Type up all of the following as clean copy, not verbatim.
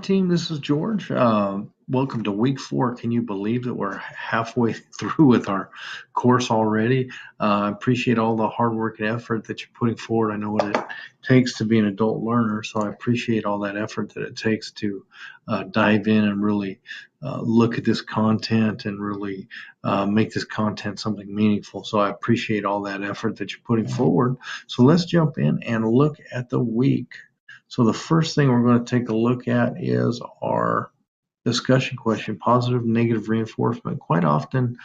team. This is George. Welcome to week 4. Can you believe that we're halfway through with our course already? I appreciate all the hard work and effort that you're putting forward. I know what it takes to be an adult learner, so I appreciate all that effort that it takes to dive in and really look at this content and really make this content something meaningful. So I appreciate all that effort that you're putting forward. So let's jump in and look at the week. So the first thing we're going to take a look at is our discussion question, positive and negative reinforcement. Quite often,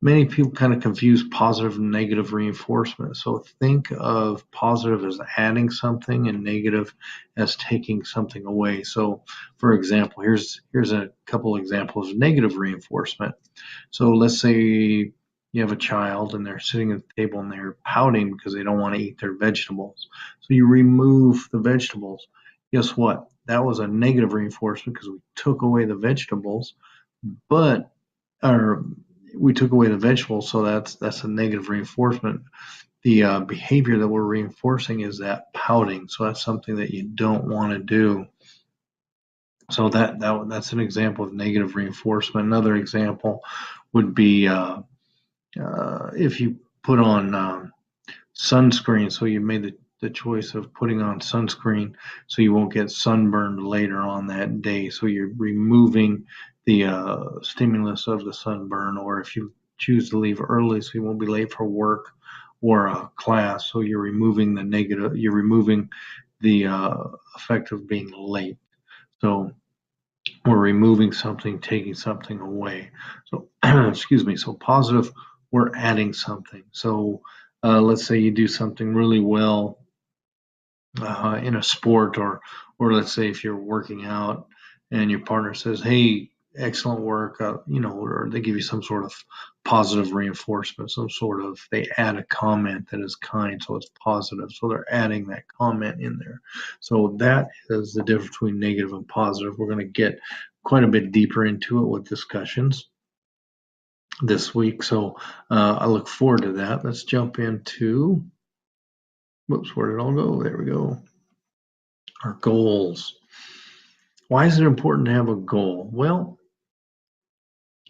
many people kind of confuse positive and negative reinforcement. So think of positive as adding something and negative as taking something away. So for example, here's a couple examples of negative reinforcement. So let's say you have a child and they're sitting at the table and they're pouting because they don't want to eat their vegetables. So you remove the vegetables. Guess what? That was a negative reinforcement because we took away the vegetables, we took away the vegetables, so that's a negative reinforcement. The behavior that we're reinforcing is that pouting, so that's something that you don't want to do. So that's an example of negative reinforcement. Another example would be if you put on sunscreen, so you made the choice of putting on sunscreen so you won't get sunburned later on that day. So you're removing the stimulus of the sunburn, or if you choose to leave early so you won't be late for work or class, so you're removing the effect of being late. So we're removing something, taking something away. So excuse me. So positive, we're adding something. So let's say you do something really well in a sport, or let's say if you're working out and your partner says, "Hey, excellent work," or they give you some sort of positive reinforcement, they add a comment that is kind, so it's positive. So they're adding that comment in there. So that is the difference between negative and positive. We're going to get quite a bit deeper into it with discussions this week. So I look forward to that. Let's jump into, whoops, where did it all go? There we go. Our goals. Why is it important to have a goal? Well,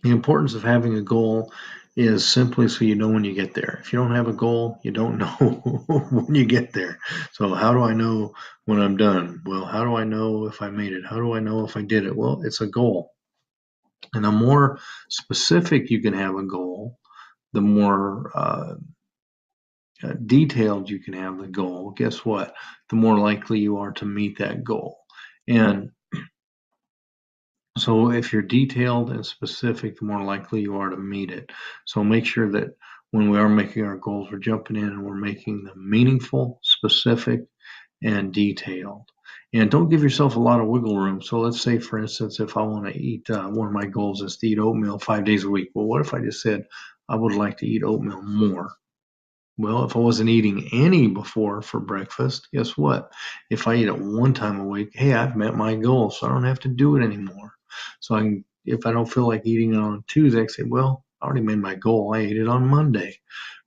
the importance of having a goal is simply so you know when you get there. If you don't have a goal, you don't know when you get there. So how do I know when I'm done? Well, how do I know if I made it? How do I know if I did it? Well, it's a goal. And the more specific you can have a goal, the more detailed you can have the goal. Guess what? The more likely you are to meet that goal. And so if you're detailed and specific, the more likely you are to meet it. So make sure that when we are making our goals, we're jumping in and we're making them meaningful, specific, and detailed. And don't give yourself a lot of wiggle room. So let's say, for instance, if I want to eat, one of my goals is to eat oatmeal 5 days a week. Well, what if I just said I would like to eat oatmeal more? Well, if I wasn't eating any before for breakfast, guess what? If I eat it one time a week, hey, I've met my goal, so I don't have to do it anymore. So if I don't feel like eating it on Tuesday, I say, well, I already made my goal. I ate it on Monday.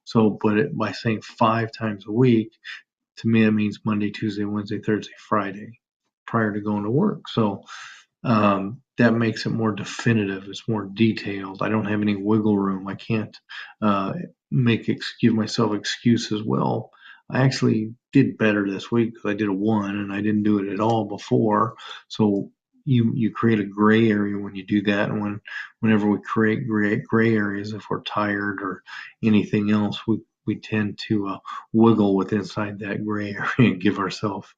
So, but by saying 5 times a week, to me, that means Monday, Tuesday, Wednesday, Thursday, Friday, prior to going to work. So that makes it more definitive. It's more detailed. I don't have any wiggle room. I can't give myself excuses. Well, I actually did better this week because I did a 1 and I didn't do it at all before. So you create a gray area when you do that. And whenever we create gray areas, if we're tired or anything else, we tend to wiggle with inside that gray area and give ourselves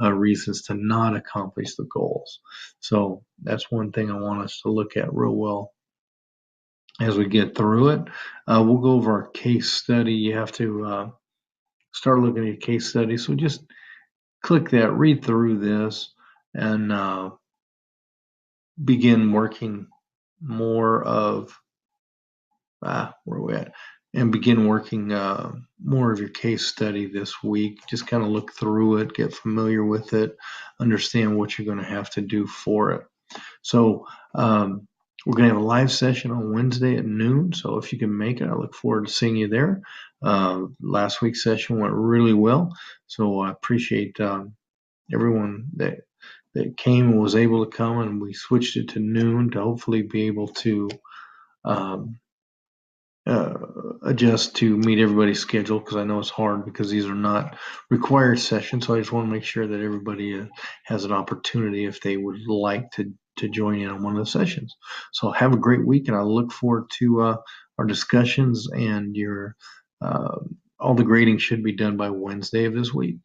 reasons to not accomplish the goals. So that's one thing I want us to look at real well as we get through it. We'll go over our case study. You have to start looking at your case study. So just click that, read through this, and begin working more of, where are we at? And begin working more of your case study this week. Just kind of look through it, get familiar with it, understand what you're going to have to do for it. So we're going to have a live session on Wednesday at noon. So if you can make it, I look forward to seeing you there. Last week's session went really well. So I appreciate everyone that that came and was able to come, and we switched it to noon to hopefully be able to um, uh, adjust to meet everybody's schedule, because I know it's hard because these are not required sessions. So I just want to make sure that everybody has an opportunity if they would like to join in on one of the sessions. So have a great week, and I look forward to our discussions, and your all the grading should be done by Wednesday of this week.